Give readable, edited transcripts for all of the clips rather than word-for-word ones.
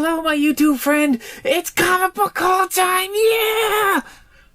Hello, my YouTube friend. It's comic book haul time. Yeah!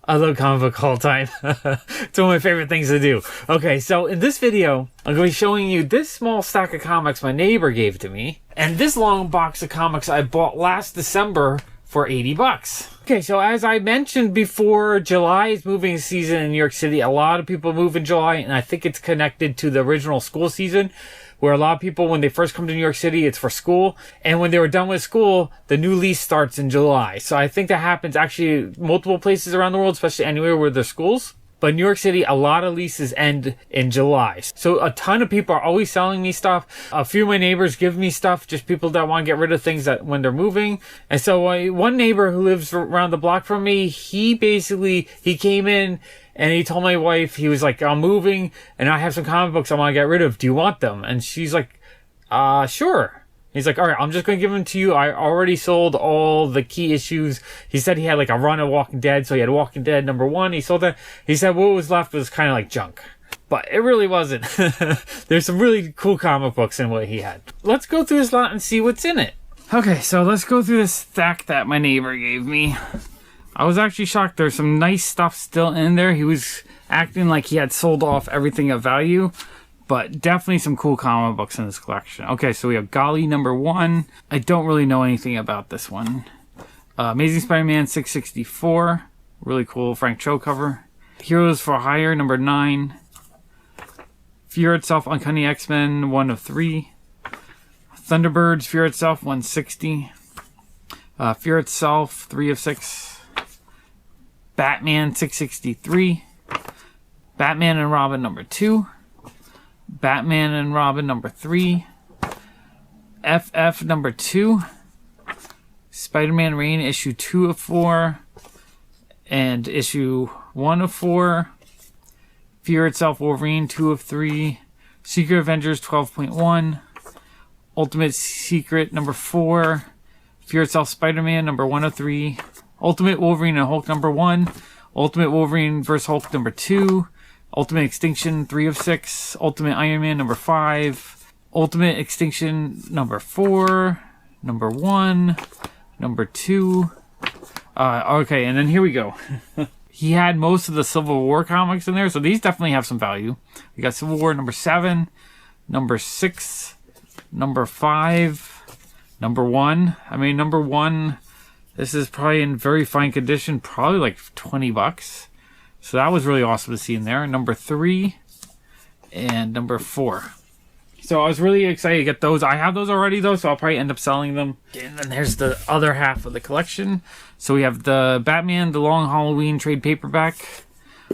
I love comic book haul time. It's one of my favorite things to do. Okay, so in this video, I'm going to be showing you this small stack of comics my neighbor gave to me, and this long box of comics I bought last December for 80 bucks. Okay, so as I mentioned before, July is moving season in New York City. A lot of people move in July, and I think it's connected to the original school season, where a lot of people, when they first come to New York City, it's for school. And when they were done with school, the new lease starts in July. So I think that happens actually multiple places around the world, especially anywhere where there's schools. But in New York City, a lot of leases end in July. So a ton of people are always selling me stuff. A few of my neighbors give me stuff, just people that want to get rid of things that when they're moving. And so one neighbor who lives around the block from me, he came in and he told my wife, he was like, I'm moving and I have some comic books I want to get rid of. Do you want them? And she's like, sure. He's like, all right, I'm just going to give them to you. I already sold all the key issues. He said he had like a run of Walking Dead. So he had Walking Dead #1. He sold that. He said what was left was kind of like junk. But it really wasn't. There's some really cool comic books in what he had. Let's go through this lot and see what's in it. Okay, so let's go through this stack that my neighbor gave me. I was actually shocked. There's some nice stuff still in there. He was acting like he had sold off everything of value. But definitely some cool comic books in this collection. Okay, so we have Golly #1. I don't really know anything about this one. Amazing Spider-Man 664. Really cool Frank Cho cover. Heroes for Hire #9. Fear Itself Uncanny X-Men 1 of 3. Thunderbirds Fear Itself 160. Fear Itself 3 of 6. Batman 663. Batman and Robin #2. Batman and Robin #3. FF #2. Spider-Man Reign issue 2 of 4. And issue 1 of 4. Fear Itself Wolverine 2 of 3. Secret Avengers 12.1. Ultimate Secret #4. Fear Itself Spider-Man #1 of 3. Ultimate Wolverine and Hulk #1. Ultimate Wolverine vs. Hulk #2. Ultimate Extinction 3 of 6. Ultimate Iron Man #5. Ultimate Extinction #4. #1. #2. Okay, and then here we go. He had most of the Civil War comics in there, so these definitely have some value. We got Civil War #7, #6, #5, #1. I mean, #1, this is probably in very fine condition, probably like 20 bucks. So that was really awesome to see in there. #3 and #4. So I was really excited to get those. I have those already though, so I'll probably end up selling them. And then there's the other half of the collection. So we have the Batman, the Long Halloween trade paperback.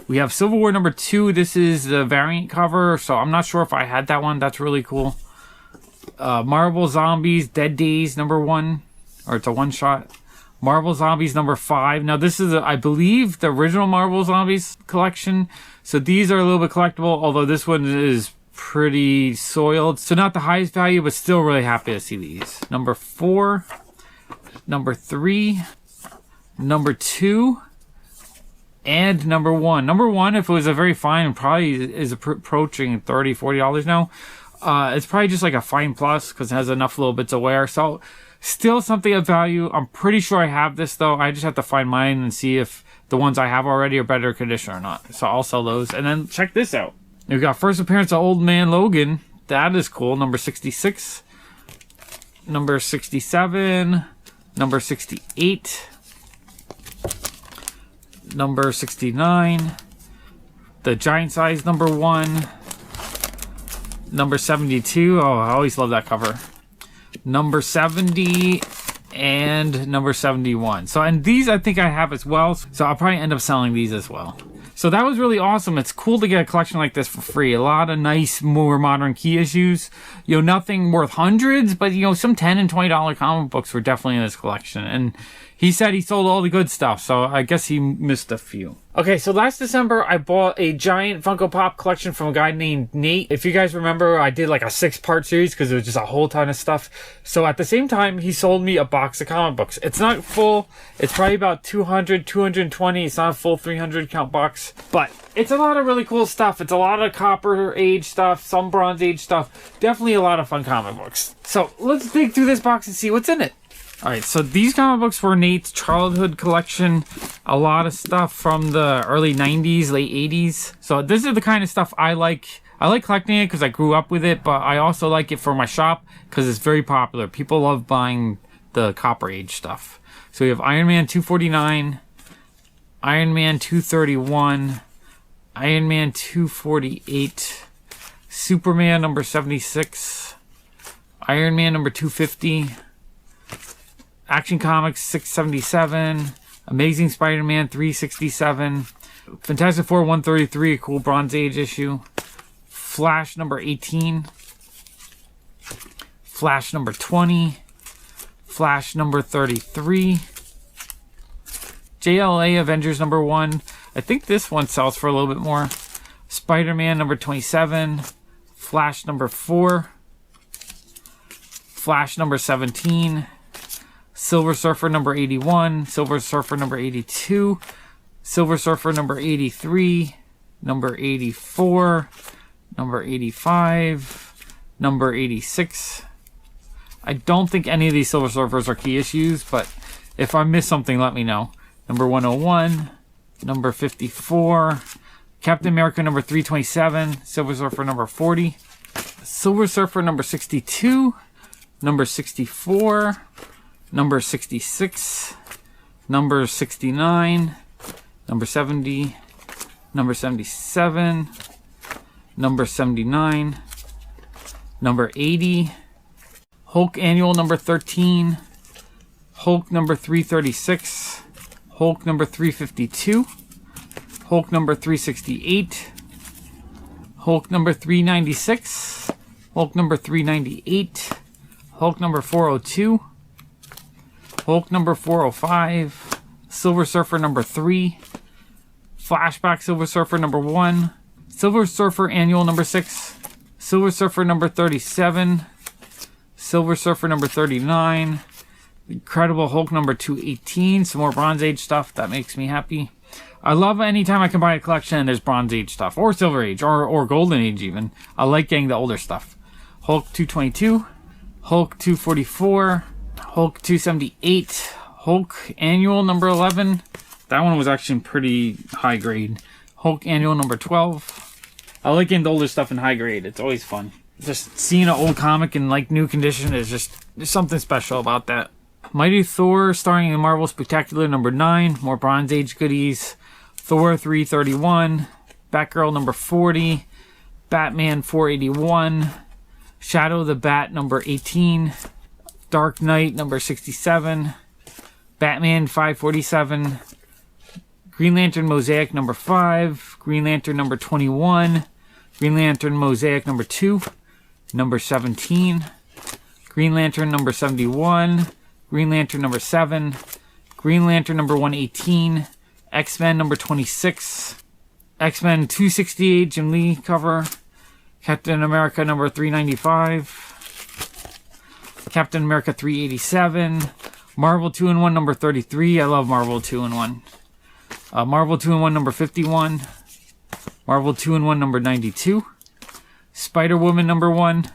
We have Civil War #2. This is the variant cover, so I'm not sure if I had that one. That's really cool. Marvel Zombies Dead Days #1, or it's a one-shot. Marvel Zombies #5. Now this is, I believe, the original Marvel Zombies collection. So these are a little bit collectible, although this one is pretty soiled. So not the highest value, but still really happy to see these. #4, #3, #2, and #1. #1, if it was a very fine, probably is approaching $30, $40 now. It's probably just like a fine plus because it has enough little bits of wear. So still something of value. I'm pretty sure I have this though. I just have to find mine and see if the ones I have already are better condition or not. So I'll sell those. And then check this out. We've got first appearance of Old Man Logan. That is cool. #66. #67. #68. #69. The Giant Size #1. #72. Oh, I always love that cover. #70 and #71. So, and these I think I have as well. So I'll probably end up selling these as well. So that was really awesome. It's cool to get a collection like this for free. A lot of nice, more modern key issues. You know, nothing worth hundreds, but you know, some $10 and $20 comic books were definitely in this collection. And he said he sold all the good stuff, so I guess he missed a few. Okay, so last December, I bought a giant Funko Pop collection from a guy named Nate. If you guys remember, I did like a 6-part series because it was just a whole ton of stuff. So at the same time, he sold me a box of comic books. It's not full. It's probably about 200, 220. It's not a full 300 count box. But it's a lot of really cool stuff. It's a lot of Copper Age stuff, some Bronze Age stuff. Definitely a lot of fun comic books. So let's dig through this box and see what's in it. Alright, so these comic books were Nate's childhood collection. A lot of stuff from the early 90s, late 80s. So this is the kind of stuff I like. I like collecting it because I grew up with it, but I also like it for my shop because it's very popular. People love buying the Copper Age stuff. So we have Iron Man 249, Iron Man 231, Iron Man 248, Superman number 76, Iron Man number 250, Action Comics 677, Amazing Spider-Man 367, Fantastic Four 133, a cool Bronze Age issue, Flash number 18, Flash number 20, Flash number 33, JLA Avengers number 1. I think this one sells for a little bit more. Spider-Man number 27, Flash number 4, Flash number 17, Silver Surfer number 81, Silver Surfer number 82, Silver Surfer number 83, number 84, number 85, number 86. I don't think any of these Silver Surfers are key issues, but if I miss something, let me know. Number 101, number 54, Captain America number 327, Silver Surfer number 40, Silver Surfer number 62, number 64, number 66, number 69, number 70, number 77, number 79, number 80, Hulk Annual number 13, Hulk number 336, Hulk number 352, Hulk number 368, Hulk number 396, Hulk number 398, Hulk number 402, Hulk number 405, Silver Surfer number 3, Flashback Silver Surfer number 1, Silver Surfer Annual number 6, Silver Surfer number 37, Silver Surfer number 39, Incredible Hulk number 218, some more Bronze Age stuff. That makes me happy. I love anytime I can buy a collection and there's Bronze Age stuff, or Silver Age, or Golden Age even. I like getting the older stuff. Hulk 222, Hulk 244, Hulk 278, Hulk Annual number 11. That one was actually pretty high grade. Hulk Annual number 12. I like getting the older stuff in high grade. It's always fun. Just seeing an old comic in like new condition is just, there's something special about that. Mighty Thor starring in Marvel Spectacular number 9. More Bronze Age goodies. Thor 331. Batgirl number 40. Batman 481. Shadow the Bat number 18. Dark Knight number 67. Batman 547. Green Lantern Mosaic number 5. Green Lantern number 21. Green Lantern Mosaic number 2. Number 17. Green Lantern number 71. Green Lantern number 7. Green Lantern number 118. X-Men number 26. X-Men 268 Jim Lee cover. Captain America number 395. Captain America 387. Marvel 2-in-1 number 33. I love Marvel 2-in-1. Marvel 2-in-1 number 51. Marvel 2-in-1 number 92. Spider-Woman number 1.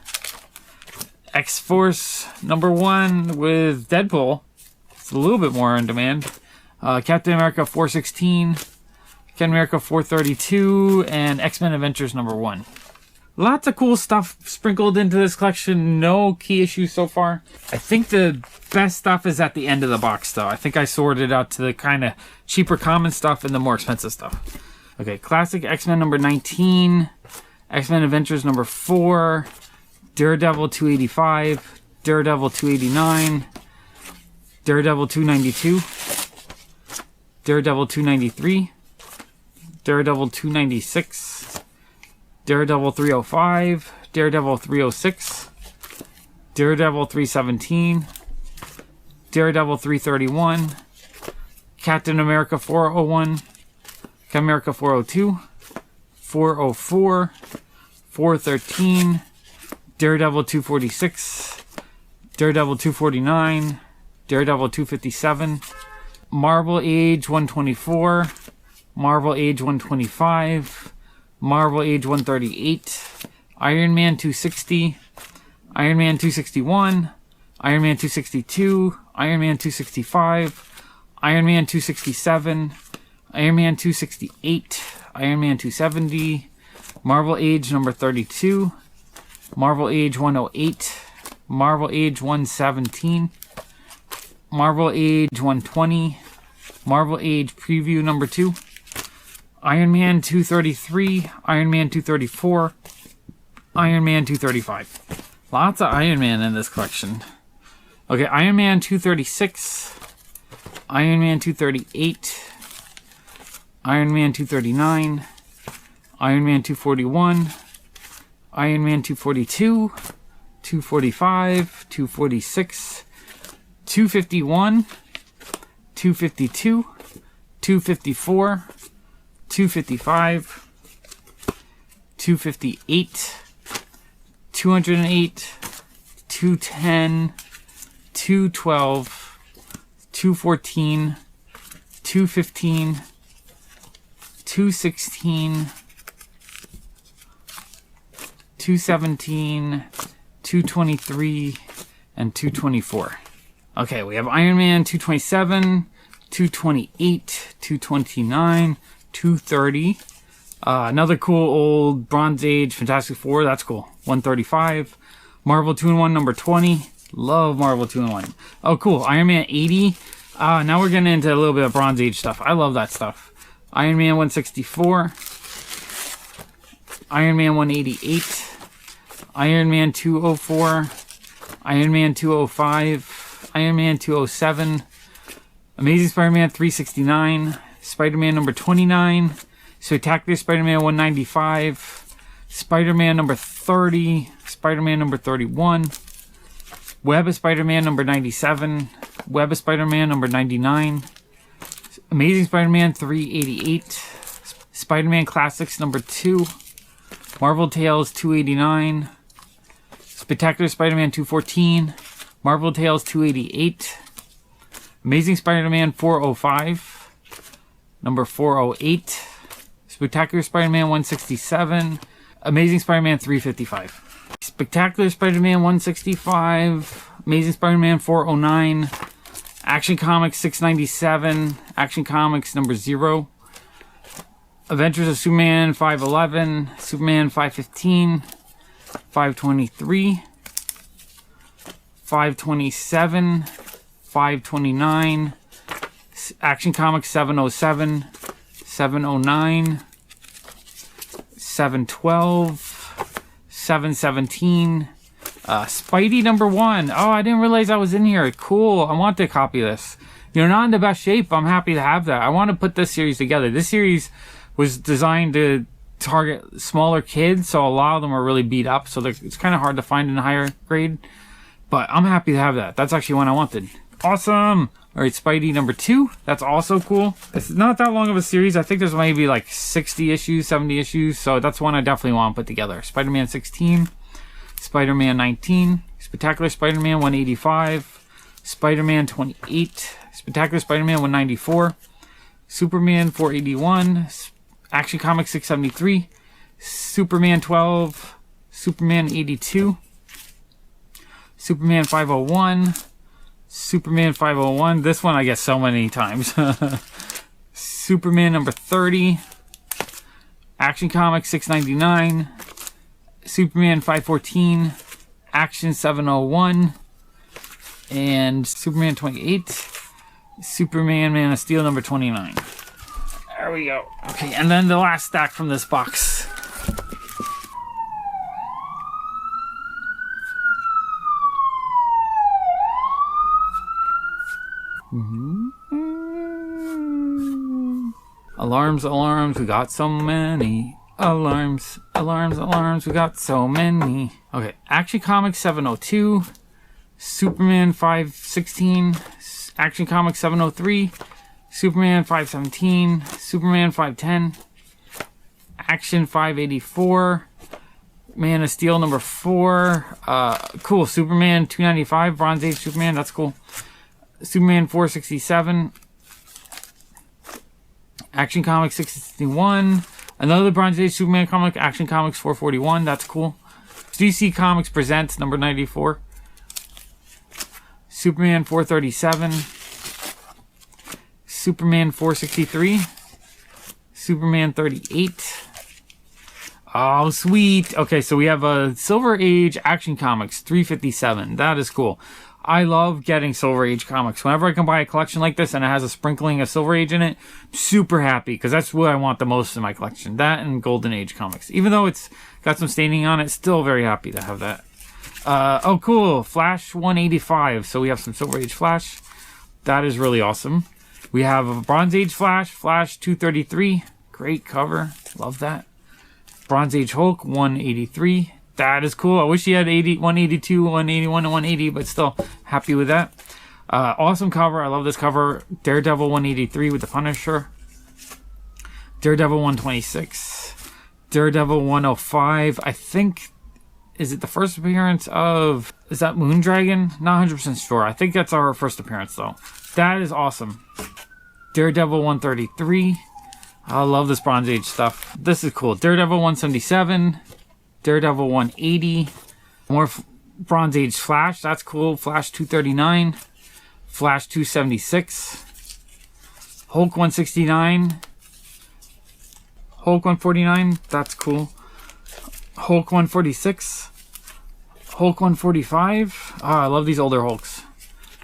X-Force number 1 with Deadpool. It's a little bit more on demand. Captain America 416. Captain America 432. And X-Men Adventures number 1. Lots of cool stuff sprinkled into this collection. No key issues so far. I think the best stuff is at the end of the box though. I think I sorted out to the kind of cheaper common stuff and the more expensive stuff. Okay, Classic X-Men number 19. X-Men Adventures number 4. Daredevil 285. Daredevil 289. Daredevil 292. Daredevil 293. Daredevil 296. Daredevil 305. Daredevil 306. Daredevil 317. Daredevil 331. Captain America 401. Captain America 402. 404. 413. Daredevil 246. Daredevil 249. Daredevil 257. Marvel Age 124. Marvel Age 125. Marvel Age 138. Iron Man 260. Iron Man 261. Iron Man 262. Iron Man 265, Iron Man 267, Iron Man 268, Iron Man 270, Marvel Age number 32, Marvel Age 108, Marvel Age 117, Marvel Age 120, Marvel Age Preview number 2, Iron Man 233, Iron Man 234, Iron Man 235. Lots of Iron Man in this collection. Okay, Iron Man 236, Iron Man 238, Iron Man 239, Iron Man 241, Iron Man 242, 245, 246, 251, 252, 254, 255, 258, 208, 210, 212, 214, 215, 216, 217, 223, and 224. Okay, we have Iron Man 227, 228, 229, 230. Another cool old Bronze Age Fantastic Four. That's cool. 135. Marvel 2-in-1 number 20. Love Marvel 2-in-1. Oh, cool. Iron Man 80. Now we're getting into a little bit of Bronze Age stuff. I love that stuff. Iron Man 164. Iron Man 188. Iron Man 204. Iron Man 205. Iron Man 207. Amazing Spider-Man 369. Spider-Man number 29. Spectacular Spider-Man 195. Spider-Man number 30. Spider-Man number 31. Web of Spider-Man number 97. Web of Spider-Man number 99. Amazing Spider-Man 388. Spider-Man Classics number 2. Marvel Tales 289. Spectacular Spider-Man 214. Marvel Tales 288. Amazing Spider-Man 405. Number 408. Spectacular Spider-Man 167. Amazing Spider-Man 355. Spectacular Spider-Man 165. Amazing Spider-Man 409. Action Comics 697. Action Comics number 0. Adventures of Superman 511. Superman 515. 523. 527. 529. Action Comics 707. 709. 712. 717. Spidey number 1. Oh, I didn't realize I was in here. Cool. I want to copy this. You're not in the best shape. I'm happy to have that. I want to put this series together. This series was designed to target smaller kids, so a lot of them are really beat up. So it's kind of hard to find in a higher grade. But I'm happy to have that. That's actually one I wanted. Awesome. All right, Spidey number 2. That's also cool. It's not that long of a series. I think there's maybe like 60 issues, 70 issues. So that's one I definitely want to put together. Spider-Man 16. Spider-Man 19. Spectacular Spider-Man 185. Spider-Man 28. Spectacular Spider-Man 194. Superman 481. Action Comics 673. Superman 12. Superman 82. Superman 501. Superman 501. This one I get so many times. Superman number 30. Action Comics 699. Superman 514. Action 701. And Superman 28. Superman Man of Steel number 29. There we go. Okay, and then the last stack from this box. Alarms, alarms, we got so many. Alarms, alarms, alarms, we got so many. Okay, Action Comics 702. Superman 516. Action Comics 703. Superman 517. Superman 510. Action 584. Man of Steel number 4. Cool. Superman 295. Bronze Age Superman. That's cool. Superman 467. Action Comics 661. Another Bronze Age Superman comic. Action Comics 441. That's cool. DC Comics Presents number 94. Superman 437, Superman 463, Superman 38. Oh, sweet. Okay, so we have a Silver Age Action Comics 357. That is cool. I love getting Silver Age comics. Whenever I can buy a collection like this and it has a sprinkling of Silver Age in it, I'm super happy because that's what I want the most in my collection. That and Golden Age comics. Even though it's got some staining on it, still very happy to have that. Oh, cool. Flash 185. So we have some Silver Age Flash. That is really awesome. We have a Bronze Age Flash, Flash 233. Great cover. Love that. Bronze Age Hulk 183. That is cool. I wish he had 182, 181, and 180, but still happy with that. Awesome cover. I love this cover. Daredevil 183 with the Punisher. Daredevil 126. Daredevil 105. I think, is it the first appearance of, is that Moondragon? Not 100% sure. I think that's our first appearance, though. That is awesome. Daredevil 133. I love this Bronze Age stuff. This is cool. Daredevil 177. Daredevil 180. More Bronze Age Flash. That's cool. Flash 239. Flash 276. Hulk 169. Hulk 149. That's cool. Hulk 146. Hulk 145. Oh, I love these older Hulks.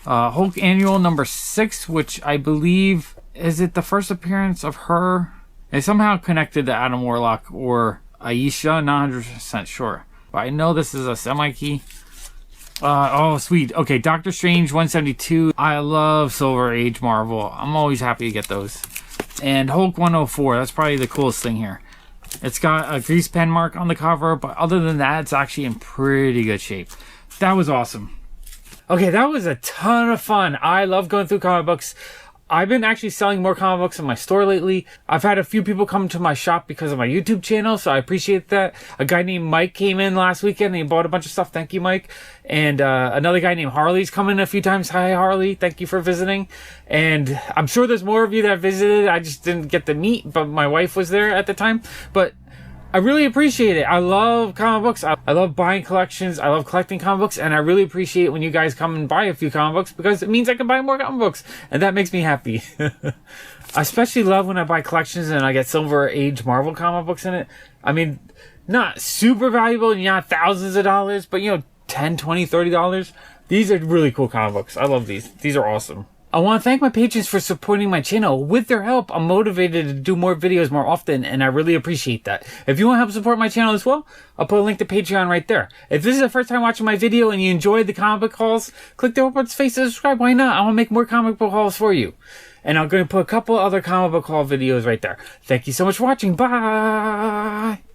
Hulk Annual number 6, which I believe, is it the first appearance of her? It's somehow connected to Adam Warlock or Aisha, not 100% sure. But I know this is a semi-key. Oh, sweet. Okay, Doctor Strange 172. I love Silver Age Marvel. I'm always happy to get those. And Hulk 104. That's probably the coolest thing here. It's got a grease pen mark on the cover, but other than that, it's actually in pretty good shape. That was awesome. Okay, that was a ton of fun. I love going through comic books. I've been actually selling more comic books in my store lately. I've had a few people come to my shop because of my YouTube channel, so I appreciate that. A guy named Mike came in last weekend and he bought a bunch of stuff. Thank you, Mike. And another guy named Harley's come in a few times. Hi, Harley. Thank you for visiting. And I'm sure there's more of you that visited. I just didn't get to meet, but my wife was there at the time. But I really appreciate it. I love comic books. I love buying collections. I love collecting comic books. And I really appreciate it when you guys come and buy a few comic books because it means I can buy more comic books. And that makes me happy. I especially love when I buy collections and I get Silver Age Marvel comic books in it. I mean, not super valuable and not thousands of dollars, but you know, $10, $20, $30. These are really cool comic books. I love these. These are awesome. I want to thank my patrons for supporting my channel. With their help, I'm motivated to do more videos more often, and I really appreciate that. If you want to help support my channel as well, I'll put a link to Patreon right there. If this is the first time watching my video and you enjoyed the comic book hauls, click the upwards face to subscribe. Why not? I want to make more comic book hauls for you. And I'm going to put a couple other comic book haul videos right there. Thank you so much for watching. Bye!